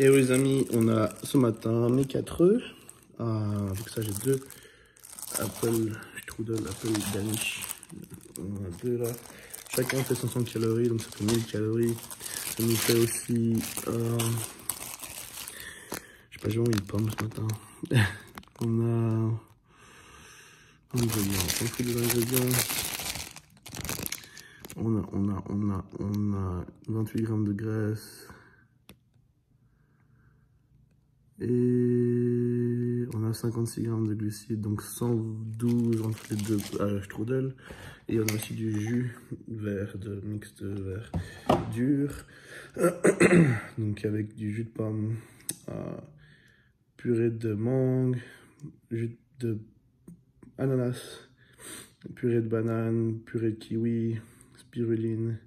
Et les amis, on a ce matin mes 4 œufs. Avec ça, j'ai 2 Apple Strudel, Apple Danish. On a 2 là. Chacun fait 500 calories, donc ça fait 1000 calories. Ça nous fait aussi... je sais pas, j'ai envie de pommes ce matin. On a... ingrédients, on fait des ingrédients. On a 28 grammes de graisse. Et on a 56 grammes de glucides, donc 112 entre les deux strudel. Et on a aussi du jus vert, de mix de vert dur. Donc avec du jus de pomme, purée de mangue, jus de ananas, purée de banane, purée de kiwi, spiruline.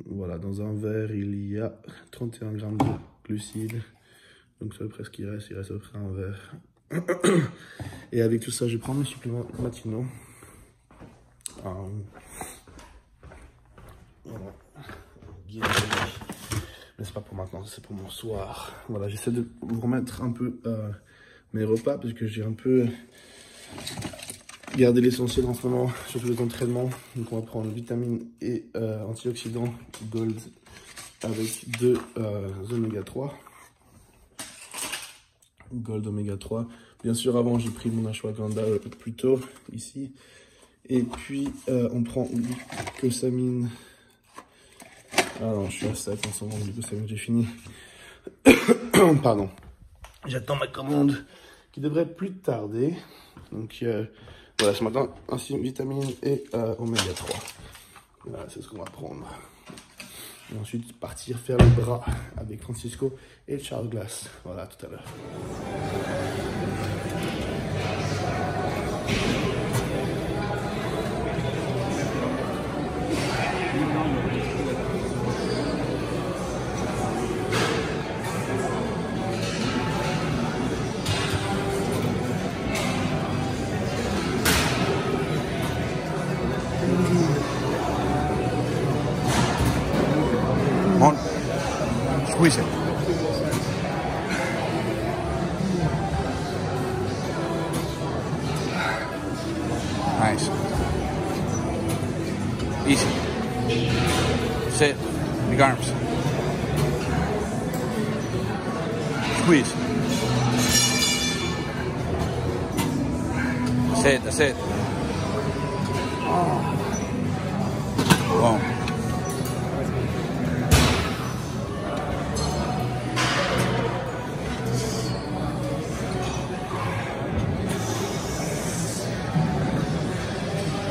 Voilà, dans un verre, il y a 31 grammes de glucides. Donc c'est à peu près ce qu'il reste. Il reste à peu près un verre. Et avec tout ça, je prends mes suppléments matinaux. Voilà. Mais c'est pas pour maintenant, c'est pour mon soir. Voilà, j'essaie de vous remettre un peu mes repas parce que j'ai un peu gardé l'essentiel en ce moment, surtout les entraînements. Donc on va prendre vitamines et antioxydants Gold avec 2 oméga 3. Gold oméga 3. Bien sûr, avant j'ai pris mon ashwagandha plus tôt ici. Et puis on prend du glucosamine. Ah non, je suis à sec en ce moment, du glucosamine, j'ai fini. Pardon. J'attends ma commande qui devrait plus tarder. Donc voilà, ce matin, ainsi vitamine et oméga 3. Voilà, c'est ce qu'on va prendre. Et ensuite, partir faire le bras avec Francisco et Charles Glass. Voilà, à tout à l'heure. On. Squeeze it. Nice. Easy. Sit. Big arms. Squeeze. That's it. That's it. Boom.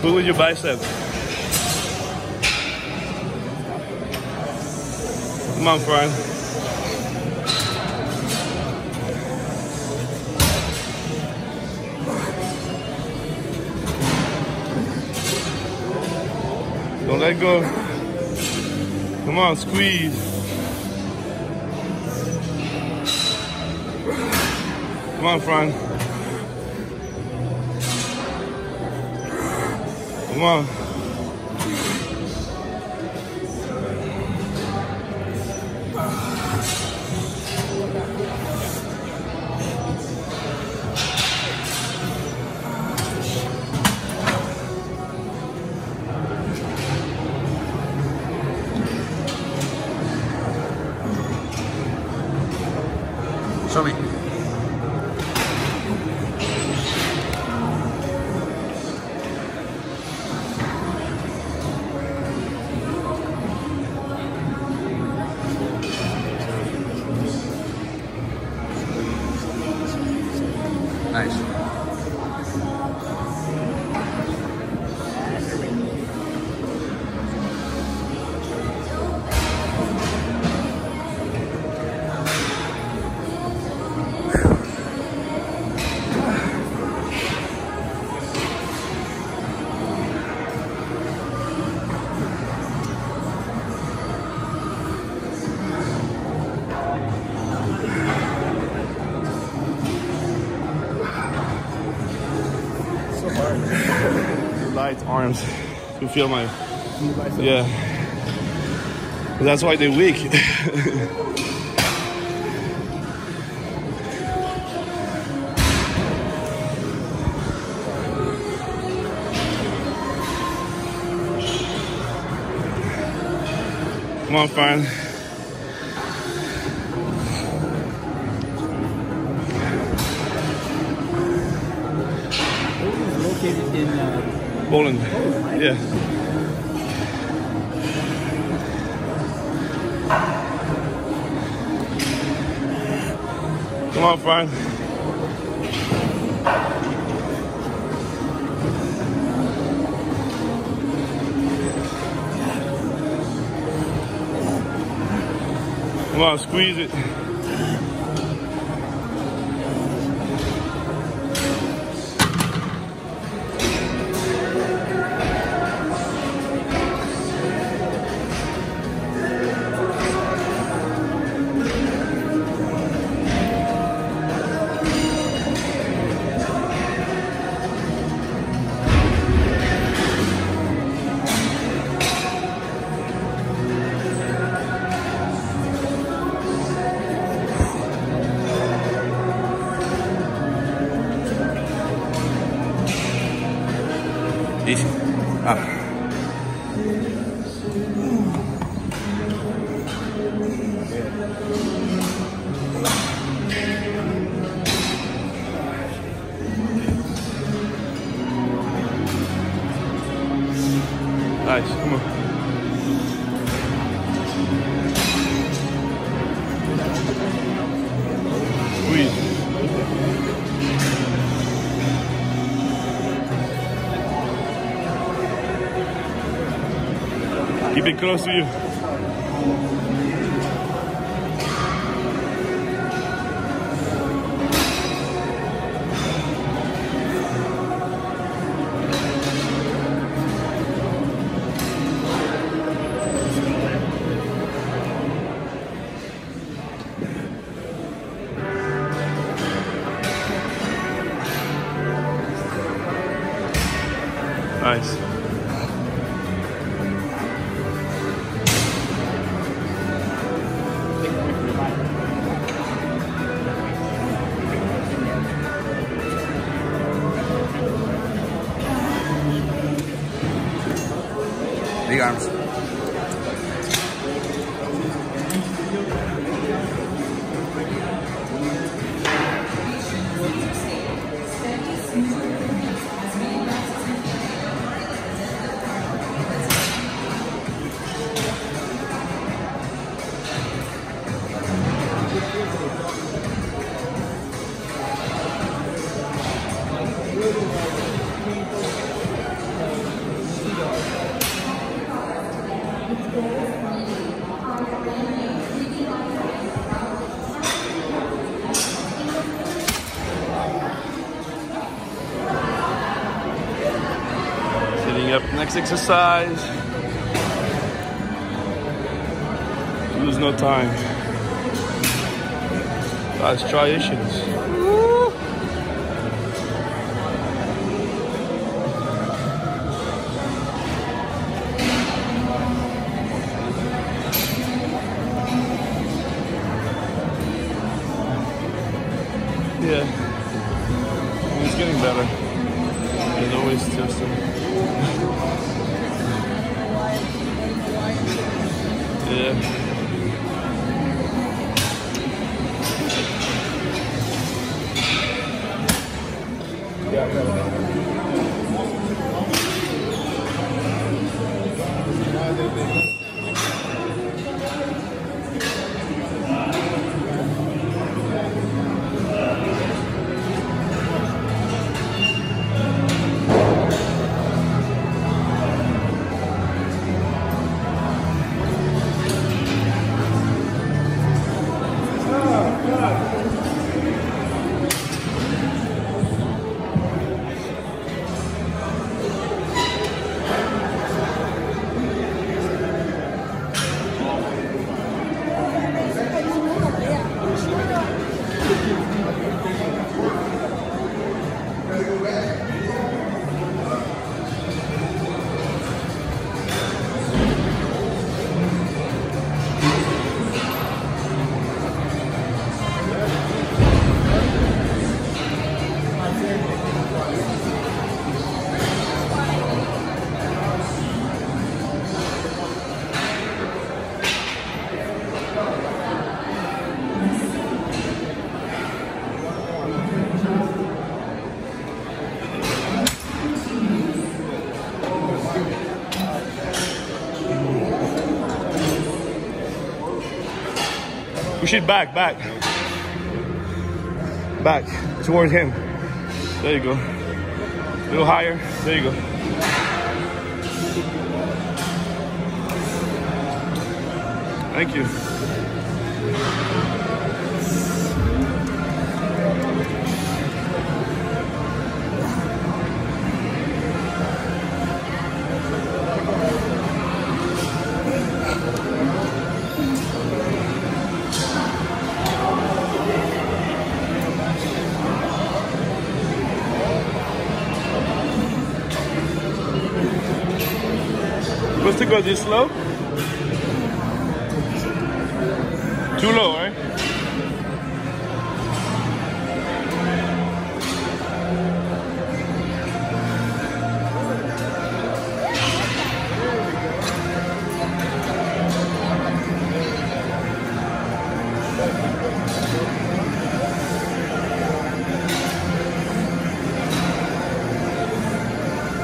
Pull with your biceps. Come on, friend. Don't let go. Come on, squeeze. Come on, friend. Come on. Show me. Nice. Light arms to feel my, yeah. That's why they're weak. Come on, Fran. Located in Poland. Yeah. Come on, Fran. Come on, squeeze it. Easy. Up. Nice, come on. Squeeze. Keep it close to you. Nice. Big arms. Setting up next exercise. Lose no time. That's striations. Yeah, it's getting better. There's always just yeah. Push it back. Back towards him. There you go. A little higher. There you go. Thank you. Supposed to go this low? Too low, right?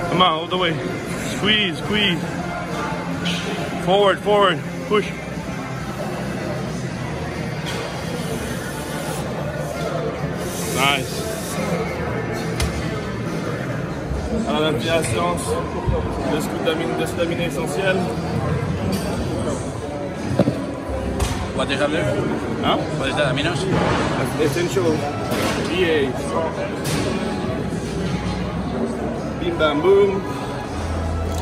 Come on, all the way. Squeeze. Forward, push. Nice. À la séance de stamina essentielle. What do you have there? Huh? What is that, aminos? Essential EAs. Bim bam boom.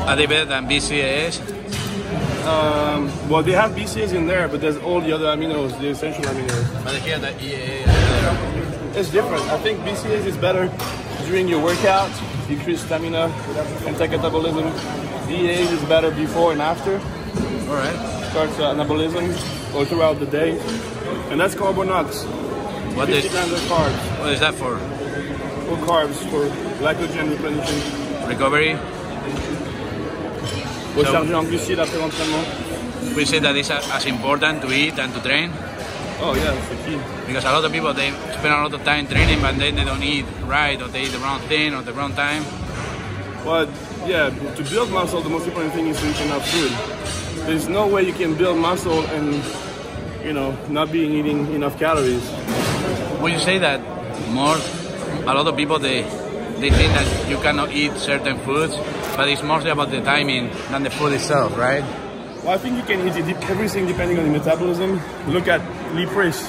Are they better than BCAAs? Well, they have BCAAs in there, but there's all the other aminos, the essential aminos. But here the EAA. It's different. I think BCAAs is better during your workout, increase stamina, anti-catabolism. EAAs is better before and after. All right. Starts anabolism or throughout the day. And that's Carbonox. What 50 is grams of carbs. what is that for? Or carbs for glycogen replenishing. Recovery? Or So- charger en glucides après l'entraînement. We say that it's as important to eat and to train Oh yeah, that's the key. because a lot of people they spend a lot of time training but then they don't eat right or they eat the wrong thing or the wrong time. But yeah, to build muscle, the most important thing is to eat enough food. There's no way you can build muscle and, you know, not being eating enough calories. Would you say that a lot of people they think that you cannot eat certain foods, but it's mostly about the timing than the food itself, right? Well, I think you can eat everything depending on your metabolism. Look at Lee Price.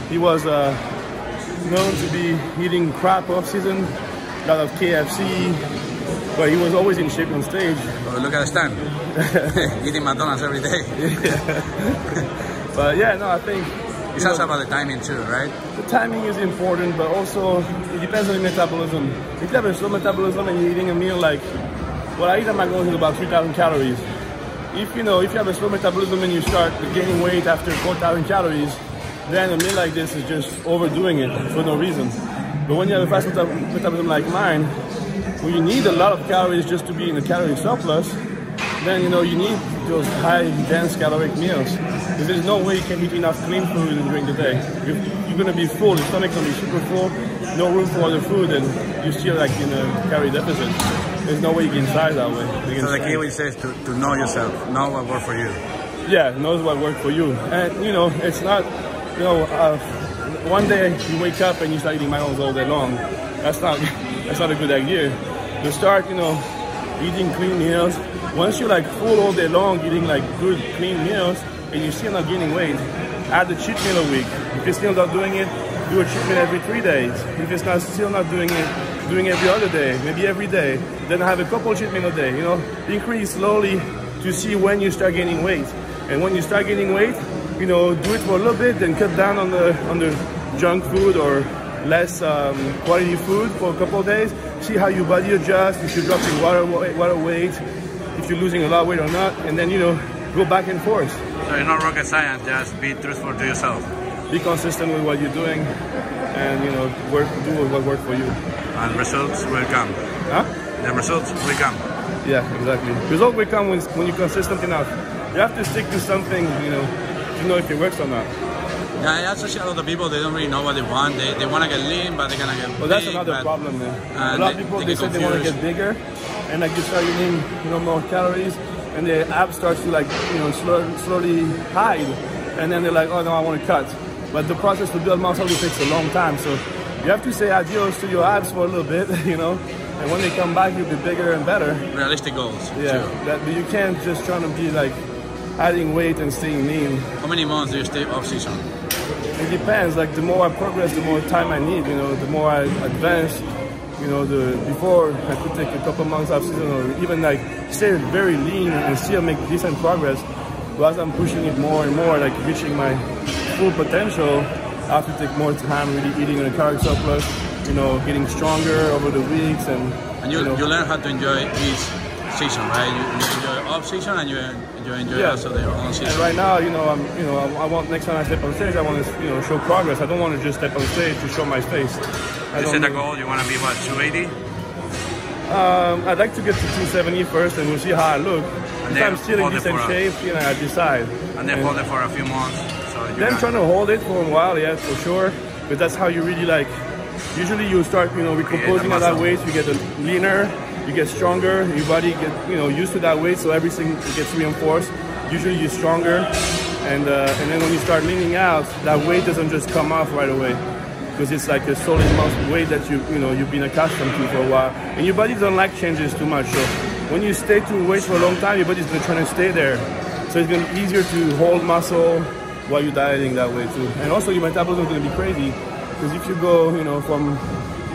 He was known to be eating crap off season, a lot of KFC, but he was always in shape on stage. Or look at Stan, eating McDonald's every day. But yeah, no, I think It's also about the timing too, right? the timing is important, but also it depends on your metabolism. If you have a slow metabolism and you're eating a meal like what I eat at McDonald's is about 3,000 calories. If you have a slow metabolism and you start gaining weight after 4,000 calories, then a meal like this is just overdoing it for no reason. But when you have a fast metabolism like mine, where you need a lot of calories just to be in a calorie surplus, then you need those high, dense caloric meals. Because there's no way you can eat enough clean food during the day. You're going to be full, your stomach's going to be super full, no room for other food, and you're still like in a calorie deficit. There's no way you can size that way. So the key is to know yourself, know what works for you. Yeah, knows what worked for you. And it's not, one day you wake up and you start eating McDonald's all day long. That's not a good idea. You start, eating clean meals. Once you're like full all day long, eating like good clean meals, and you're still not gaining weight, add a cheat meal a week. If you're still not doing it, do a cheat meal every 3 days. If it's still not doing it, doing every other day, maybe every day, then have a couple cheat meal a day. Increase slowly to see when you start gaining weight. And when you start gaining weight, do it for a little bit, then cut down on the junk food or less quality food for a couple of days. See how your body adjusts, if you're dropping water weight, if you're losing a lot of weight or not, and then go back and forth. So it's not rocket science, just be truthful to yourself. Be consistent with what you're doing, and do what works for you. And results will come. Huh? The results will come. Yeah, exactly. Results will come when you're consistent enough. You have to stick to something, to know if it works or not. Yeah, I also see a lot of people, they don't really know what they want. They want to get lean, but they're going to get Well, that's another problem, man. A lot of people, they say they want to get bigger, and you start eating, more calories, and their abs starts to slowly hide, and then they're like, oh no, I want to cut. but the process to build muscle takes a long time. So you have to say adios to your abs for a little bit, you know, and when they come back, you'll be bigger and better. Realistic goals. Yeah, but you can't just try to be like adding weight and staying lean. How many months do you stay off season? It depends. Like the more I progress, the more time I need. You know, the more I advance. You know, before I could take a couple months off season, or even like stay very lean and still make decent progress. But as I'm pushing it more and more, like reaching my full potential, I have to take more time really eating in a calorie surplus. You know, getting stronger over the weeks, and you know, you learn how to enjoy each season, right? You enjoy off season and you enjoy also the on season. And right now, I want next time I step on stage, I want to show progress. I don't want to just step on stage to show my face. You set a goal. You want to be what, 280? I'd like to get to 270 first, and we'll see how I look. If I'm still in decent shape, I decide. And then hold it for a few months. So then trying to hold it for a while, yeah, for sure. But that's how you really like. Usually you start, recomposing at that weight. You get leaner, you get stronger. Your body get, used to that weight, so everything gets reinforced. Usually you're stronger, and then when you start leaning out, that weight doesn't just come off right away, because it's like a solid muscle weight that you've been accustomed to for a while, and your body doesn't like changes too much. So when you stay to weight for a long time, your body's gonna try to stay there. So it's gonna be easier to hold muscle while you're dieting that way too. And also your metabolism is gonna be crazy, because if you go, from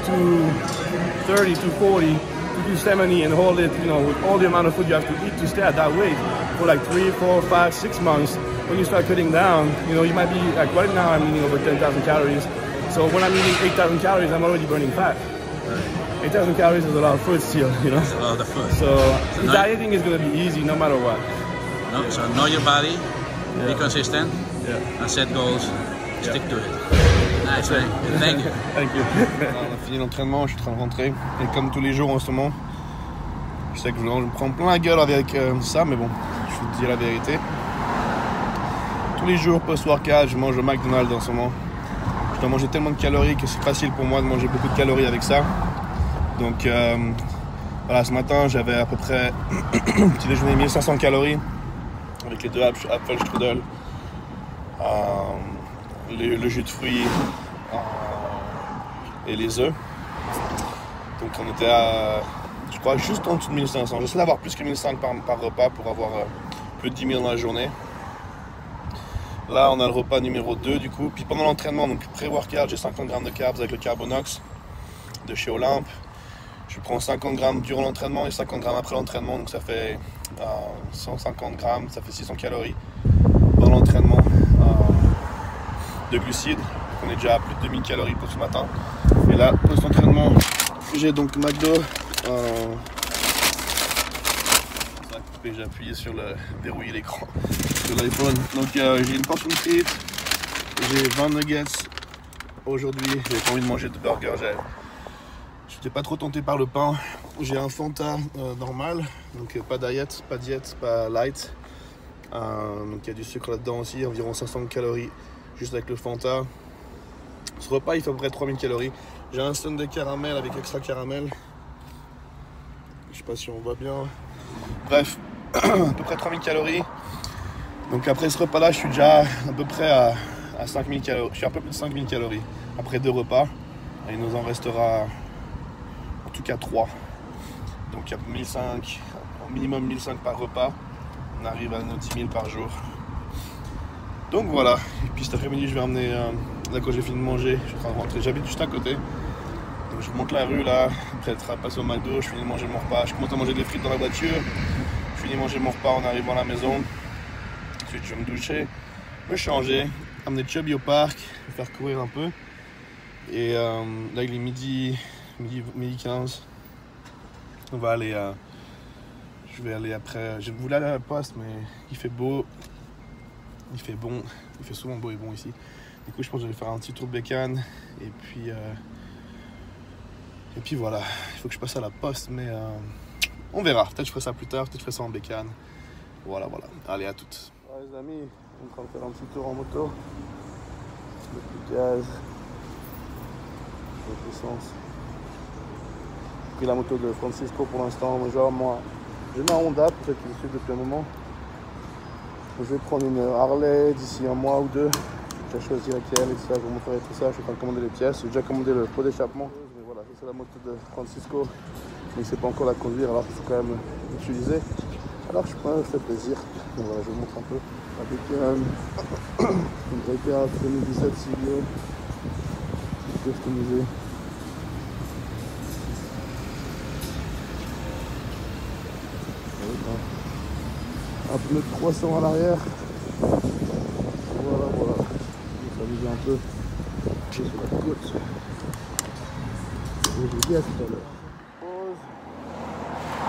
230, 240 to 270 and hold it, with all the amount of food you have to eat to stay at that weight for like 3, 4, 5, 6 months, when you start cutting down, you might be like right now I'm eating over 10,000 calories. So when I'm eating 8,000 calories, I'm already burning fat. 8,000 calories is a lot of food still, It's a lot of food. So dieting is going to be easy no matter what. No, so know your body, be consistent, and set goals, stick to it. Nice, man. Thank you. Thank you. On a fini l'entraînement, je suis en train de rentrer. Et comme tous les jours en ce moment, je sais que je me prends plein la gueule avec ça, mais bon, je vous dis la vérité. Tous les jours post-workout, je mange au McDonald's en ce moment. Je dois manger tellement de calories que c'est facile pour moi de manger beaucoup de calories avec ça. Donc voilà, ce matin j'avais à peu près petit déjeuner 1500 calories avec les 2 Apfelstrudel, le jus de fruits et les œufs. Donc on était à, je crois, juste en dessous de 1500. J'essaie d'avoir plus que 1500 par repas pour avoir plus de 10 000 dans la journée. Là, on a le repas numéro 2 du coup. Puis pendant l'entraînement, donc pré-workout, j'ai 50 grammes de carbs avec le Carbonox de chez Olympe. Je prends 50 grammes durant l'entraînement et 50 grammes après l'entraînement. Donc ça fait 150 grammes, ça fait 600 calories pendant l'entraînement de glucides. On est déjà à plus de 2000 calories pour ce matin. Et là, post-entraînement, j'ai donc McDo. J'ai appuyé sur le verrouiller l'écran sur l'iPhone. Donc j'ai une portion de frites, j'ai 20 nuggets aujourd'hui. J'ai pas envie de manger de burger. J'étais pas trop tenté par le pain. J'ai un Fanta normal, donc pas diète, pas light. Donc il y a du sucre là-dedans aussi, environ 500 calories juste avec le Fanta. Ce repas il fait à peu près 3000 calories. J'ai un stone de caramel avec extra caramel. Je sais pas si on voit bien. Bref, à peu près 3000 calories. Donc après ce repas là je suis déjà à peu près à 5000 calories. Je suis à peu plus de 5000 calories après 2 repas. Et il nous en restera en tout cas 3. Donc il y a 1500, au minimum 1500 par repas. On arrive à nos 10 000 par jour. Donc voilà. Et puis cet après-midi je vais emmener, là quand j'ai fini de manger, je suis en train de rentrer. J'habite juste à côté. Donc je monte la rue là, après être passé au McDo, je finis de manger mon repas. Je commence à manger des frites dans la voiture. Je finis de manger mon repas en arrivant à la maison. Ensuite je vais me doucher, me changer, amener Chubby au parc, le faire courir un peu. Et là il est midi 15. On va aller je vais aller après. Je voulais aller à la poste mais il fait beau. Il fait bon. Il fait souvent beau et bon ici. Du coup je pense que je vais faire un petit tour de bécane. Et puis voilà. Il faut que je passe à la poste mais on verra. Peut-être je ferai ça plus tard, peut-être je ferai ça en bécane. Voilà. Allez, à toutes. Ouais, les amis, on est en train de faire un petit tour en moto. Le plus de gaz. De l'essence. J'ai pris la moto de Francisco pour l'instant. Genre, moi, j'ai ma Honda, pour ceux qui me suivent depuis un moment. Je vais prendre une Harley d'ici un mois ou 2. déjà choisi laquelle et tout ça, je vous montrerai tout ça. Je suis en train de commander les pièces, j'ai déjà commandé le pot d'échappement. Mais voilà, ça c'est la moto de Francisco, mais il ne sait pas encore la conduire, alors il faut quand même l'utiliser. Alors je me fais plaisir, donc voilà, je vous montre un peu. Avec une Breaker 2017 Silvio, customisé. Un pneu de 300 à l'arrière. Voilà, voilà. On va s'amuser un peu sur la côte. Je vous ai dit à tout à l'heure. Pause.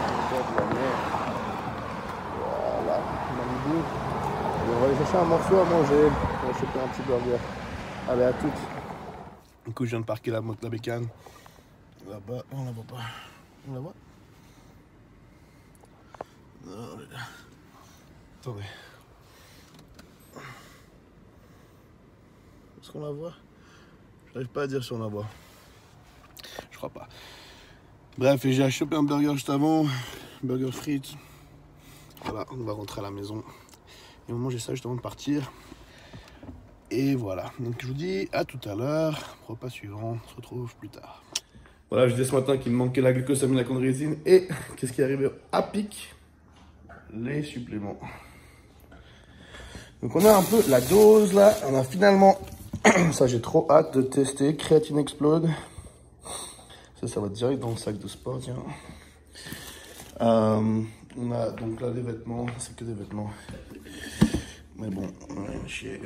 On regarde la mer. Voilà, Malibu. Et on va aller chercher un morceau à manger. On va choper un petit burger. Allez, à toutes. Du coup, je viens de parquer la moto, la bécane. Là-bas, on la voit pas. On la voit? Non, là. Attendez. Est-ce qu'on la voit? Je n'arrive pas à dire si on la voit. Je crois pas. Bref, et j'ai chopé un burger juste avant. Burger frites. Voilà, on va rentrer à la maison. Et on va manger ça juste avant de partir. Et voilà. Donc je vous dis à tout à l'heure. Repas suivant. On se retrouve plus tard. Voilà, je disais ce matin qu'il me manquait la glucosamine, la chondroïtine. Et qu'est-ce qui est arrivé à pic? Les suppléments. Donc on a un peu la dose là, on a finalement, ça j'ai trop hâte de tester, Creatine Explode. Ça va direct dans le sac de sport, tiens. On a donc là des vêtements, c'est que des vêtements. Mais bon, rien chier.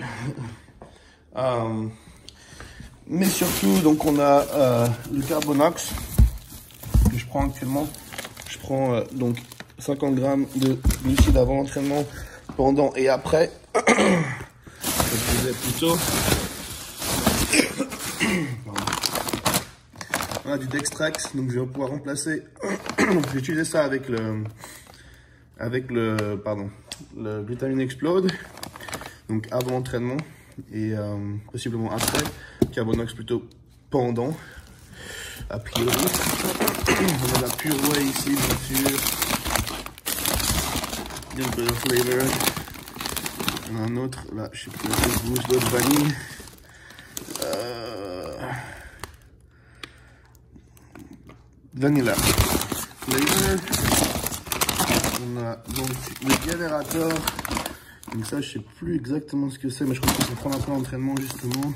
Mais surtout, donc on a le Carbonox que je prends actuellement. Je prends donc 50 grammes de glucides avant l'entraînement, pendant et après. Je disais plutôt. On a du Dextrax, donc je vais pouvoir remplacer. J'ai utilisé ça avec le Vitamine Explode, donc avant l'entraînement et possiblement après. Carbonox plutôt pendant, a priori. On a la Pure Whey ici, bien sûr. Just better flavor. On a un autre, là, je sais plus, boost d'autres vanille. Vanilla flavor. On a donc le générateur. Donc ça, je sais plus exactement ce que c'est, mais je crois qu'il faut prendre un peu d'entraînement justement.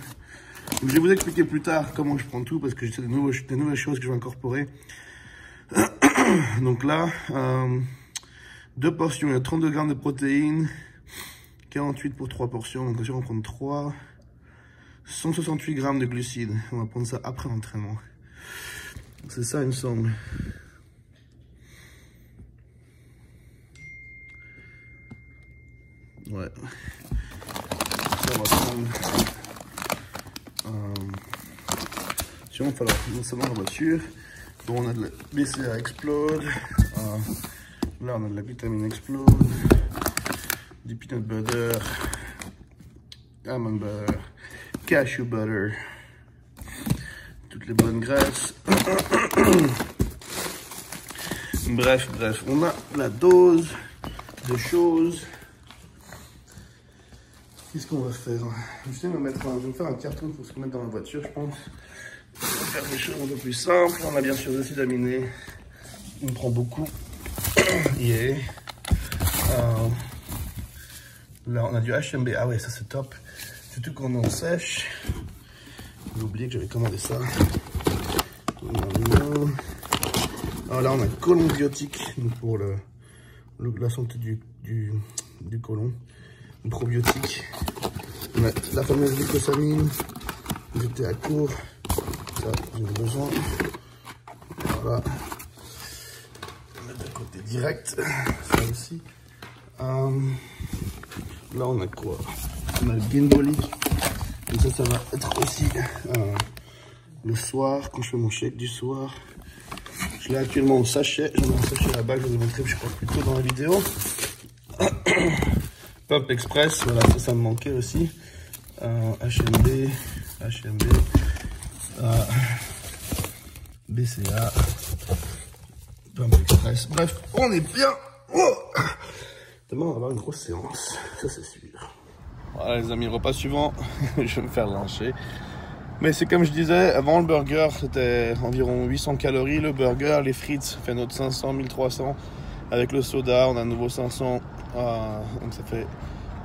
Donc je vais vous expliquer plus tard comment je prends tout, parce que j'ai des nouvelles choses que je vais incorporer. Donc là, 2 portions, il y a 32 grammes de protéines, 48 pour 3 portions, donc on va prendre 3, 168 grammes de glucides. On va prendre ça après l'entraînement. C'est ça, il me semble. Ouais. Ça, on va prendre. Sinon, il va falloir non seulement la voiture. Bon, on a de la BCA Explode. Là, on a de la vitamine Explode. Du peanut butter. Almond butter. Cashew butter. Toutes les bonnes graisses. Bref, on a la dose de choses. Qu'est-ce qu'on va faire? Je vais me faire un carton pour se mettre dans la voiture, je pense. On va faire des choses un peu plus simples. On a bien sûr des acides aminés. On prend beaucoup. Yeah. Là, on a du HMB. Ah ouais, ça c'est top. Surtout quand on sèche. J'ai oublié que j'avais commandé ça. Alors là, on a le côlon biotique pour la santé du côlon. Une probiotique. On a la fameuse glucosamine. J'étais à court. Ça, j'en ai besoin. Voilà. On met de côté direct. Ça aussi. Là, on a quoi? On a le Gainbolic. Et ça va être aussi le soir, quand je fais mon shake du soir. Je l'ai actuellement au sachet. J'en ai un sachet là-bas que je vais vous montrer, je crois, plus tôt dans la vidéo. Pump Express, voilà, ça me manquait aussi. HMB, BCA, Pump Express. Bref, on est bien. Oh, demain, on va avoir une grosse séance, ça c'est sûr. Voilà les amis, repas suivant, je vais me faire lyncher. Mais c'est comme je disais, avant le burger c'était environ 800 calories le burger, les frites ça fait notre 500, 1300. Avec le soda on a un nouveau 500, donc ça fait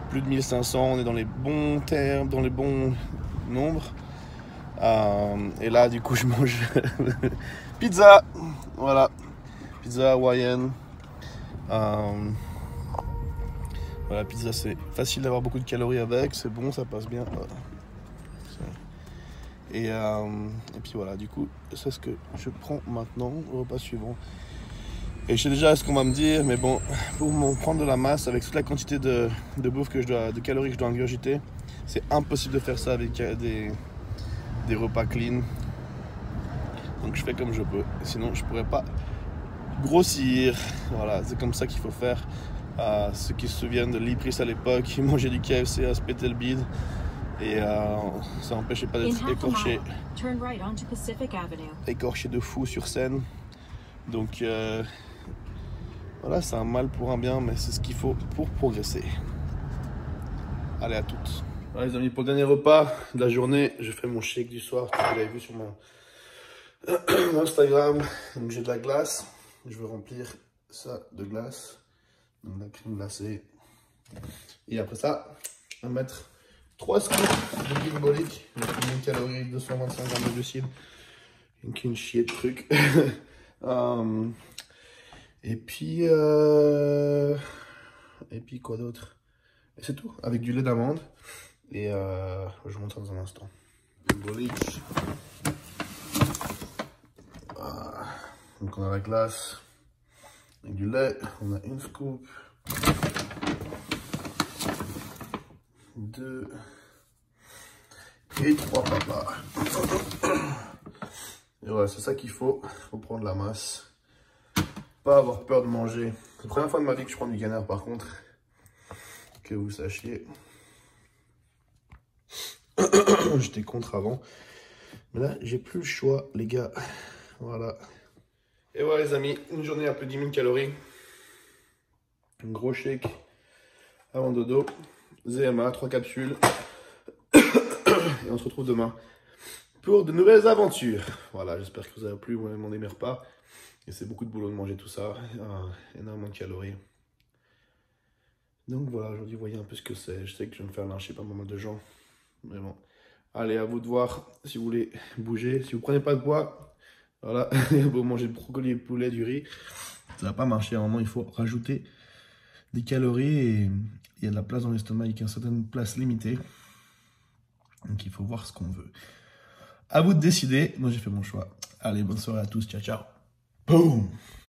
plus de 1500, on est dans les bons termes, dans les bons nombres. Et là du coup je mange pizza, voilà, pizza hawaïenne. Voilà, pizza c'est facile d'avoir beaucoup de calories avec, c'est bon, ça passe bien. Voilà. Et puis voilà, du coup, c'est ce que je prends maintenant au repas suivant. Et je sais déjà ce qu'on va me dire, mais bon, pour prendre de la masse avec toute la quantité de bouffe de calories que je dois ingurgiter, c'est impossible de faire ça avec des repas clean. Donc je fais comme je peux, sinon je pourrais pas grossir. Voilà, c'est comme ça qu'il faut faire. Ceux qui se souviennent de Libris à l'époque, ils mangeaient du KFC à se péter le bide. Et ça n'empêchait pas d'être écorché de fou sur scène. Donc voilà, c'est un mal pour un bien, mais c'est ce qu'il faut pour progresser. Allez, à toutes. Voilà les amis, pour le dernier repas de la journée, je fais mon shake du soir, que vous l'avez vu sur mon Instagram. Donc j'ai de la glace, je vais remplir ça de glace, donc la crème glacée. Et après ça, on va mettre 3 scoops de Gimbolic, 1000 calories, 225 grammes de glucides, une chier de trucs. Et puis quoi d'autre? Et c'est tout, avec du lait d'amande. Et je vous montre dans un instant. Gimbolic. Donc on a la glace, avec du lait, on a une scoop. 2 et 3 papas. Et voilà, c'est ça qu'il faut prendre la masse. Pas avoir peur de manger. C'est la première fois de ma vie que je prends du canard par contre. Que vous sachiez. J'étais contre avant. Mais là, j'ai plus le choix, les gars. Voilà. Et voilà les amis, une journée à plus de 10 000 calories. Un gros shake avant dodo. ZMA, 3 capsules. Et on se retrouve demain pour de nouvelles aventures. Voilà, j'espère que vous avez plu, vous m'avez demandé mes repas. Et c'est beaucoup de boulot de manger tout ça. Énormément de calories. Donc voilà, aujourd'hui, vous voyez un peu ce que c'est. Je sais que je vais me faire lyncher par pas mal de gens. Mais bon, allez, à vous de voir si vous voulez bouger. Si vous prenez pas de poids, voilà, vous mangez du brocoli, du poulet, du riz. Ça va pas marcher. À un moment, il faut rajouter des calories et il y a de la place dans l'estomac avec une certaine place limitée. Donc il faut voir ce qu'on veut. À vous de décider. Moi j'ai fait mon choix. Allez, bonne soirée à tous. Ciao, ciao. Boom.